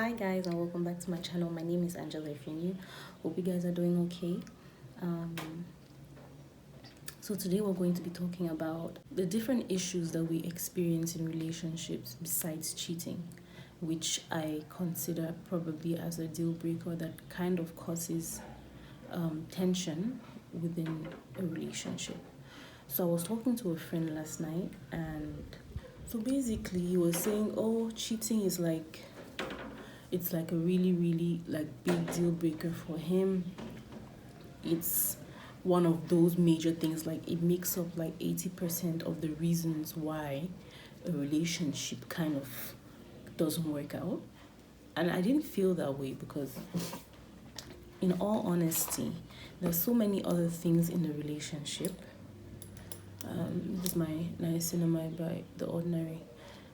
Hi guys, and welcome back to my channel. My name is Angela. If you're new, hope you guys are doing okay. um so today we're going to be talking about the different issues that we experience in relationships besides cheating, which I consider probably as a deal breaker that kind of causes tension within a relationship. So I was talking to a friend last night, and so basically he was saying, oh, cheating is like, it's like a really like big deal breaker for him. It's one of those major things, like it makes up like 80% of the reasons why a relationship kind of doesn't work out. And I didn't feel that way because in all honesty, there's so many other things in the relationship. This is my niacinamide by The Ordinary.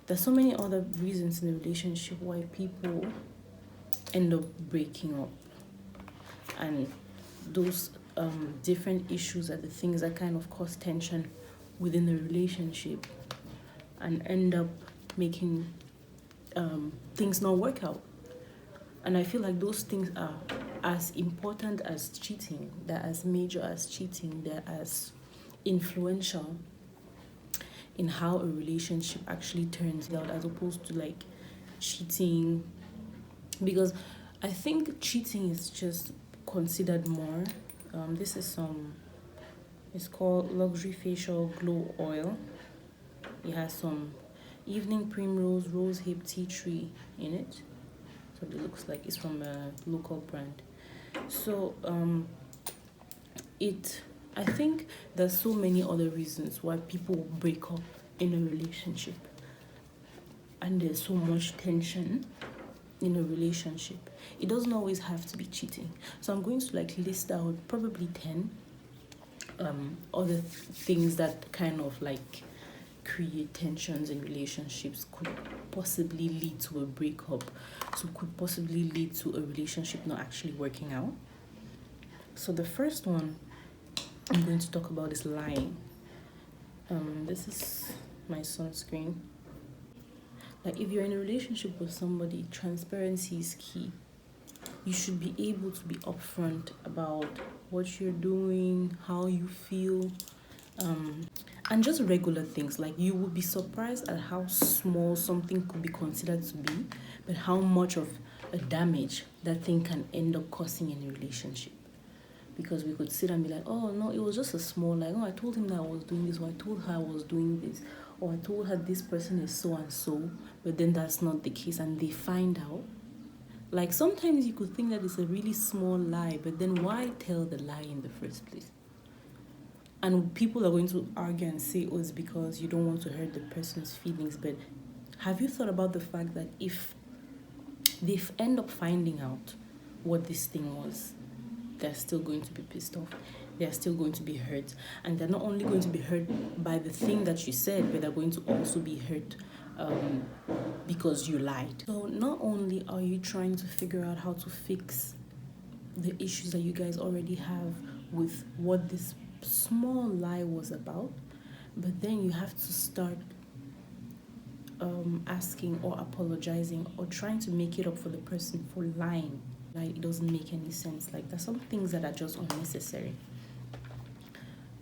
There's so many other reasons in the relationship why people end up breaking up, and those different issues are the things that kind of cause tension within the relationship and end up making things not work out. And I feel like those things are as important as cheating, they're as major as cheating, they're as influential in how a relationship actually turns out, as opposed to like cheating. Because I think cheating is just considered more. This is it's called Luxury Facial Glow Oil. It has some evening primrose, rose hip, tea tree in it. So it looks like it's from a local brand. So I think there's so many other reasons why people break up in a relationship, and there's so much tension in a relationship. It doesn't always have to be cheating. So I'm going to like list out probably 10 other things that kind of like create tensions in relationships, could possibly lead to a breakup, so could possibly lead to a relationship not actually working out. So the first one I'm going to talk about is lying. This is my sunscreen. Like, if you're in a relationship with somebody, transparency is key. You should be able to be upfront about what you're doing, how you feel, and just regular things. Like, you would be surprised at how small something could be considered to be, but how much of a damage that thing can end up causing in a relationship. Because we could sit and be like, oh no, it was just a small, like, oh, I told him that I was doing this, or I told her I was doing this, or I told her this person is so and so, but then that's not the case, and they find out. Like, sometimes you could think that it's a really small lie, but then why tell the lie in the first place? And people are going to argue and say, oh, it's because you don't want to hurt the person's feelings. But have you thought about the fact that if they end up finding out what this thing was, they're still going to be pissed off, they're still going to be hurt, and they're not only going to be hurt by the thing that you said, but they're going to also be hurt because you lied. So not only are you trying to figure out how to fix the issues that you guys already have with what this small lie was about, but then you have to start asking or apologizing or trying to make it up for the person for lying. Like, it doesn't make any sense. Like, there's some things that are just unnecessary.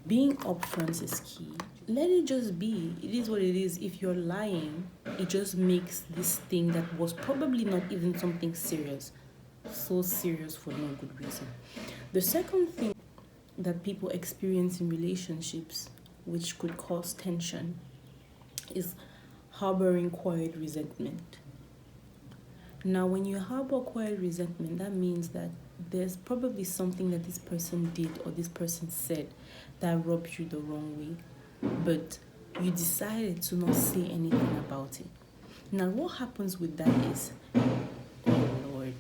Being upfront is key. Let it just be. It is what it is. If you're lying, it just makes this thing that was probably not even something serious so serious for no good reason. The second thing that people experience in relationships, which could cause tension, is harboring quiet resentment. Now, when you harbor quiet resentment, that means that there's probably something that this person did or this person said that rubbed you the wrong way, but you decided to not say anything about it. Now, what happens with that is, oh Lord,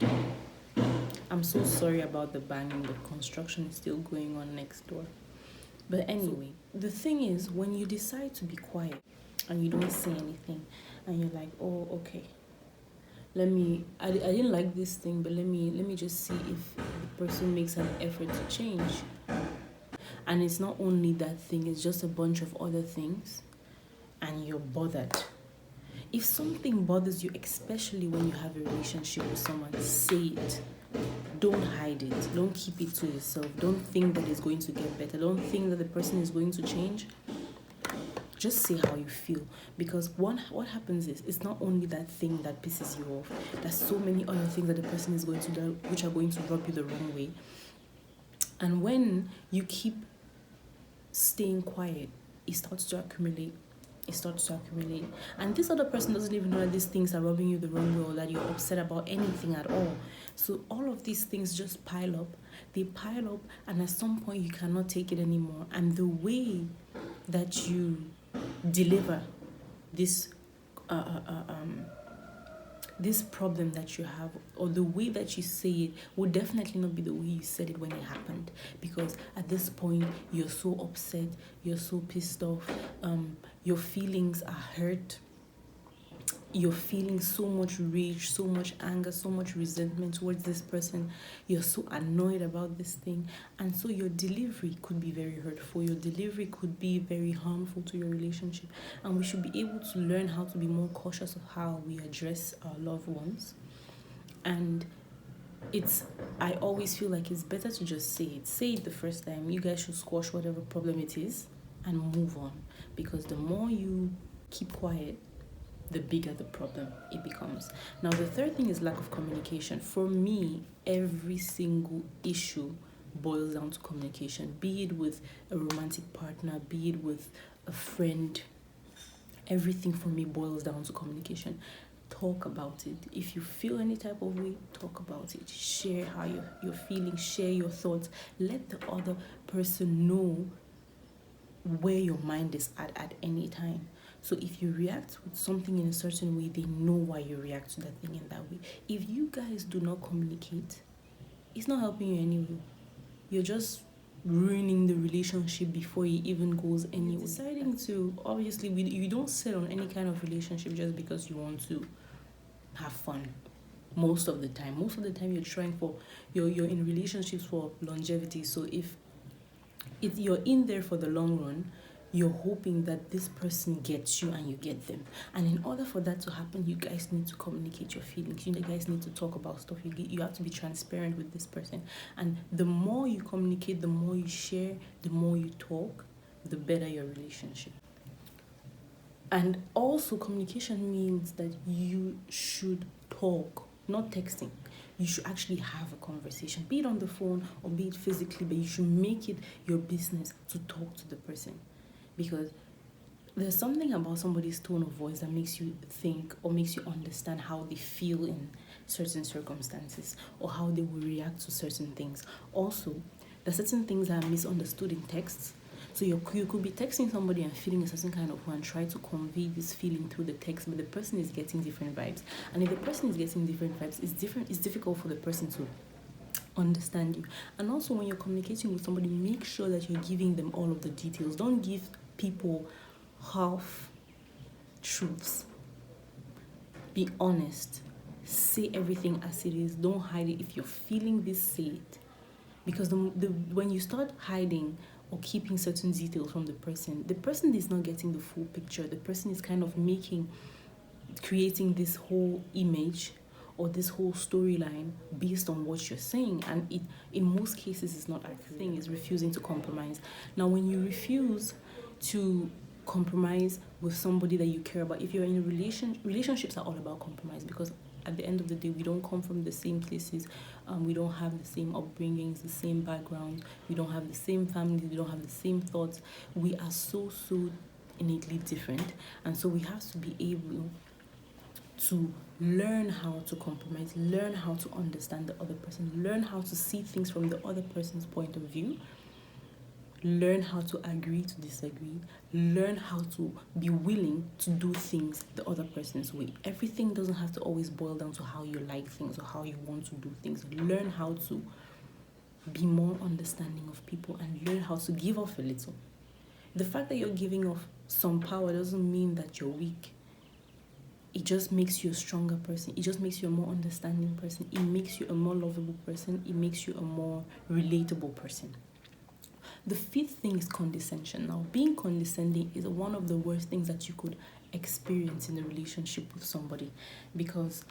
I'm so sorry about the banging, the construction is still going on next door. But anyway, the thing is, when you decide to be quiet and you don't say anything, and you're like, oh, okay, I didn't like this thing, but let me just see if the person makes an effort to change. And it's not only that thing, it's just a bunch of other things, and you're bothered. If something bothers you, especially when you have a relationship with someone, say it. Don't hide it. Don't keep it to yourself. Don't think that it's going to get better. Don't think that the person is going to change. Just say how you feel, because what happens is, it's not only that thing that pisses you off. There's so many other things that the person is going to do which are going to rub you the wrong way. And when you keep staying quiet, it starts to accumulate. And this other person doesn't even know that these things are rubbing you the wrong way, or that you're upset about anything at all. So all of these things just pile up. They pile up, and at some point you cannot take it anymore. And the way that you deliver this this problem that you have, or the way that you say it, will definitely not be the way you said it when it happened. Because at this point, you're so upset, you're so pissed off, your feelings are hurt, you're feeling so much rage, so much anger, so much resentment towards this person. You're so annoyed about this thing. And so your delivery could be very hurtful. Your delivery could be very harmful to your relationship. And we should be able to learn how to be more cautious of how we address our loved ones. And I always feel like it's better to just say it. Say it the first time. You guys should squash whatever problem it is and move on. Because the more you keep quiet, the bigger the problem it becomes. Now, the third thing is lack of communication. For me, every single issue boils down to communication, be it with a romantic partner, be it with a friend. Everything for me boils down to communication. Talk about it. If you feel any type of way, talk about it. Share how you're feeling, share your thoughts. Let the other person know where your mind is at any time. So if you react with something in a certain way, they know why you react to that thing in that way. If you guys do not communicate, it's not helping you anyway. You're just ruining the relationship before it even goes anywhere. Deciding to, obviously, you don't sit on any kind of relationship just because you want to have fun. Most of the time you're trying for, you're in relationships for longevity. So if you're in there for the long run, you're hoping that this person gets you and you get them. And in order for that to happen, you guys need to communicate your feelings. You guys need to talk about stuff. You have to be transparent with this person. And the more you communicate, the more you share, the more you talk, the better your relationship. And also, communication means that you should talk, not texting. You should actually have a conversation, be it on the phone or be it physically, but you should make it your business to talk to the person. Because there's something about somebody's tone of voice that makes you think or makes you understand how they feel in certain circumstances, or how they will react to certain things. Also, there's certain things that are misunderstood in texts. So you could be texting somebody and feeling a certain kind of way and try to convey this feeling through the text, but the person is getting different vibes. And if the person is getting different vibes, it's difficult for the person to understand you. And also, when you're communicating with somebody, make sure that you're giving them all of the details. Don't give people half truths. Be honest. Say everything as it is. Don't hide it. If you're feeling this, say it. Because when you start hiding or keeping certain details from the person is not getting the full picture. The person is kind of creating this whole image or this whole storyline based on what you're saying, and it in most cases is not accurate. The thing is refusing to compromise. Now, when you refuse to compromise with somebody that you care about, if you're in a relationships are all about compromise, because at the end of the day, we don't come from the same places, we don't have the same upbringings, the same backgrounds, we don't have the same families, we don't have the same thoughts. We are so innately different, and so we have to be able to learn how to compromise, learn how to understand the other person, learn how to see things from the other person's point of view, learn how to agree to disagree, learn how to be willing to do things the other person's way. Everything doesn't have to always boil down to how you like things or how you want to do things. Learn how to be more understanding of people and learn how to give off a little. The fact that you're giving off some power doesn't mean that you're weak. It just makes you a stronger person. It just makes you a more understanding person. It makes you a more lovable person. It makes you a more relatable person. The fifth thing is condescension. Now, being condescending is one of the worst things that you could experience in a relationship with somebody, because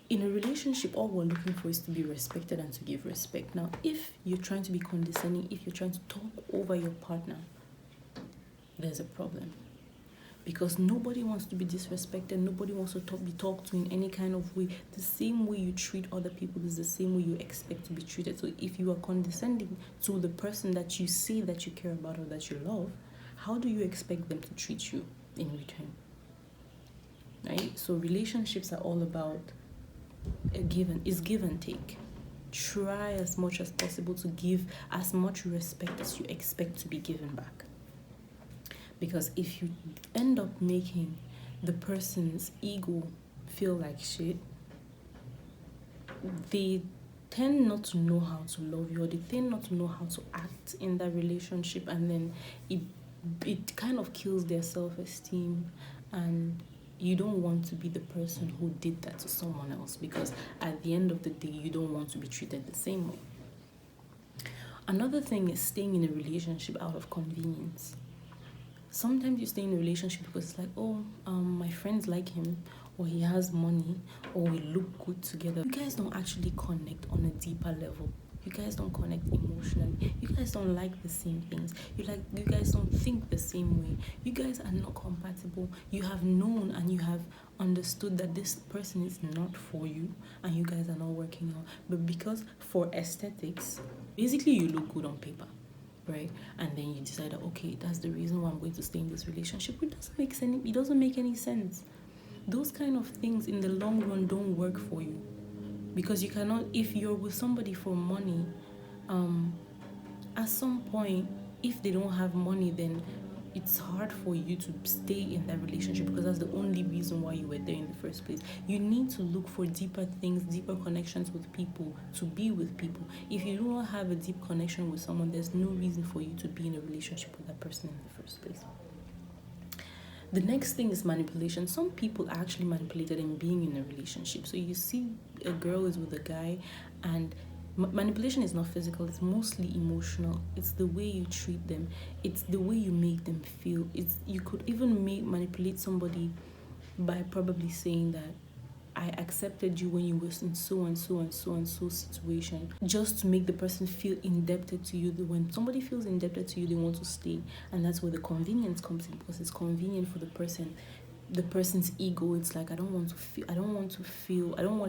in a relationship, all we're looking for is to be respected and to give respect. Now, if you're trying to be condescending, if you're trying to talk over your partner, there's a problem. Because nobody wants to be disrespected, nobody wants to be talked to in any kind of way. The same way you treat other people is the same way you expect to be treated. So if you are condescending to the person that you say that you care about or that you love, how do you expect them to treat you in return? Right? So relationships are all about give and take. Try as much as possible to give as much respect as you expect to be given back. Because if you end up making the person's ego feel like shit, they tend not to know how to love you, or they tend not to know how to act in that relationship, and then it kind of kills their self-esteem, and you don't want to be the person who did that to someone else, because at the end of the day you don't want to be treated the same way. Another thing is staying in a relationship out of convenience. Sometimes you stay in a relationship because it's like, oh, my friends like him, or he has money, or we look good together. You guys don't actually connect on a deeper level. You guys don't connect emotionally. You guys don't like the same things. You guys don't think the same way. You guys are not compatible. You have known and you have understood that this person is not for you, and you guys are not working out. But because for aesthetics, basically you look good on paper, right? And then you decide that, okay, that's the reason why I'm going to stay in this relationship. It doesn't make any sense. Those kind of things in the long run don't work for you, because you cannot, if you're with somebody for money, at some point, if they don't have money, then it's hard for you to stay in that relationship, because that's the only reason why you were there in the first place. You need to look for deeper things, deeper connections with people, to be with people. If you do not have a deep connection with someone, there's no reason for you to be in a relationship with that person in the first place. The next thing is manipulation. Some people are actually manipulated in being in a relationship. So you see a girl is with a guy, and manipulation is not physical, it's mostly emotional. It's the way you treat them, it's the way you make them feel. You could even manipulate somebody by probably saying that I accepted you when you were in so and so and so and so situation, just to make the person feel indebted to you. When somebody feels indebted to you, they want to stay, and that's where the convenience comes in, because it's convenient for the person's ego. It's like, I don't want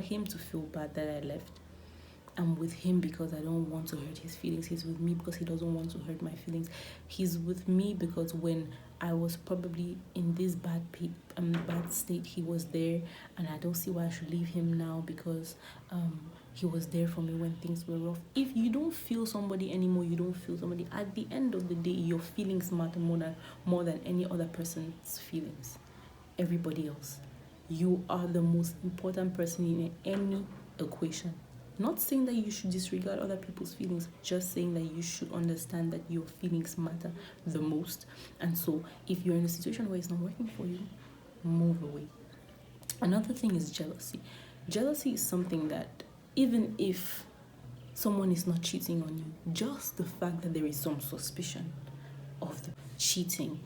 him to feel bad that I left. I'm with him because I don't want to hurt his feelings. He's with me because he doesn't want to hurt my feelings. He's with me because when I was probably in this bad state, he was there, and I don't see why I should leave him now, because he was there for me when things were rough. If you don't feel somebody anymore, you don't feel somebody. At the end of the day, your feelings matter more than any other person's feelings. Everybody else. You are the most important person in any equation. Not saying that you should disregard other people's feelings, just saying that you should understand that your feelings matter the most. And so if you're in a situation where it's not working for you, move away. Another thing is jealousy. Jealousy is something that, even if someone is not cheating on you, just the fact that there is some suspicion of the cheating,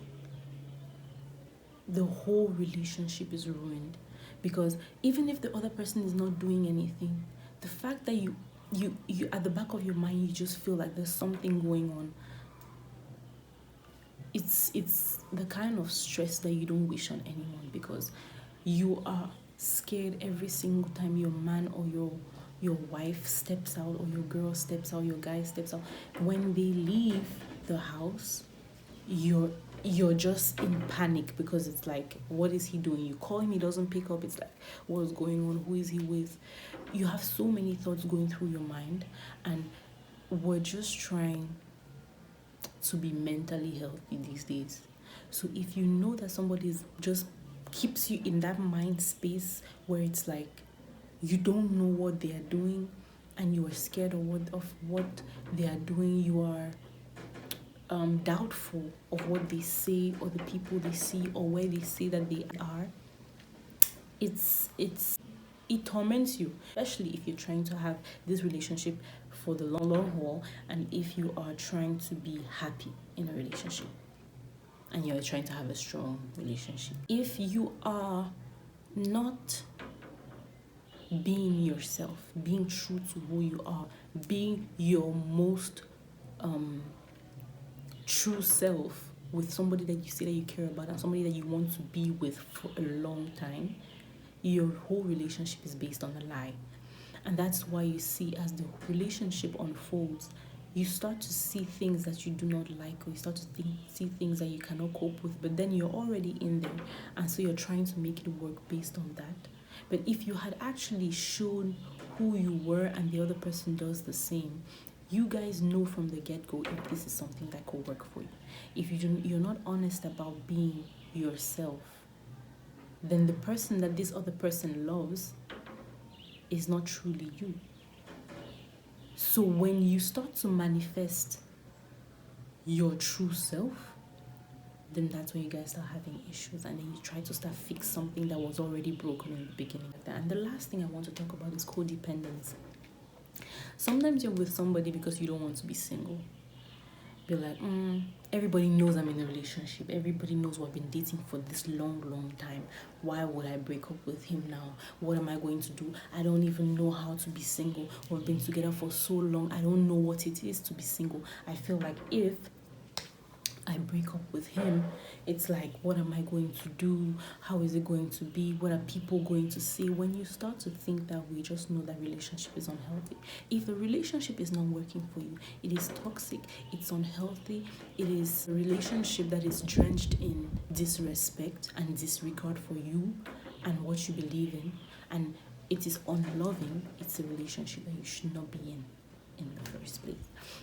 the whole relationship is ruined. Because even if the other person is not doing anything, the fact that you at the back of your mind, you just feel like there's something going on. It's the kind of stress that you don't wish on anyone, because you are scared every single time your man or your wife steps out, or your girl steps out, your guy steps out. When they leave the house, you're just in panic, because it's like, what is he doing? You call him, he doesn't pick up. It's like, what's going on? Who is he with? You have so many thoughts going through your mind, and we're just trying to be mentally healthy these days. So if you know that somebody is just keeps you in that mind space where it's like you don't know what they are doing, and you are scared of what they are doing, you are doubtful of what they say, or the people they see, or where they say that they are, it torments you, especially if you're trying to have this relationship for the long haul, and if you are trying to be happy in a relationship. and you're trying to have a strong relationship. If you are not being yourself, being true to who you are, being your most true self with somebody that you say that you care about and somebody that you want to be with for a long time, your whole relationship is based on a lie. And that's why you see, as the relationship unfolds, you start to see things that you do not like, or you start to see things that you cannot cope with, but then you're already in there, and so you're trying to make it work based on that. But if you had actually shown who you were and the other person does the same, you guys know from the get-go if this is something that could work for you. If you're not honest about being yourself, then the person that this other person loves is not truly you. So when you start to manifest your true self, then that's when you guys start having issues, and then you try to start fix something that was already broken in the beginning. And the last thing I want to talk about is codependency. Sometimes you're with somebody because you don't want to be single. You're like, everybody knows I'm in a relationship. Everybody knows we've been dating for this long time. Why would I break up with him now? What am I going to do? I don't even know how to be single. We've been together for so long. I don't know what it is to be single. I feel like if I break up with him, it's like, what am I going to do? How is it going to be? What are people going to say? When you start to think that way, just know that relationship is unhealthy. If the relationship is not working for you, it is toxic, it's unhealthy, it is a relationship that is drenched in disrespect and disregard for you and what you believe in, and it is unloving, it's a relationship that you should not be in the first place.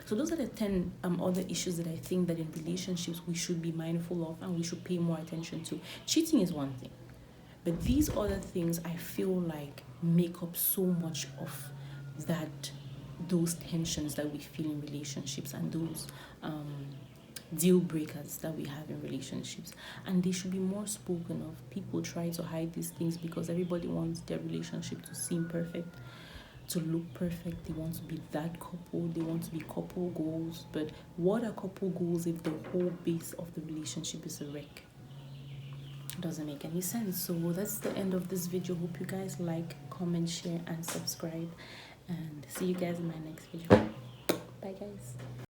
So those are the 10 other issues that I think that in relationships we should be mindful of and we should pay more attention to. Cheating is one thing, but these other things I feel like make up so much of those tensions that we feel in relationships, and those deal breakers that we have in relationships, and they should be more spoken of. People try to hide these things because everybody wants their relationship to seem perfect, to look perfect. They want to be that couple, they want to be couple goals. But what are couple goals if the whole base of the relationship is a wreck? It doesn't make any sense. So that's the end of this video. Hope you guys like, comment, share, and subscribe, and see you guys in my next video. Bye guys.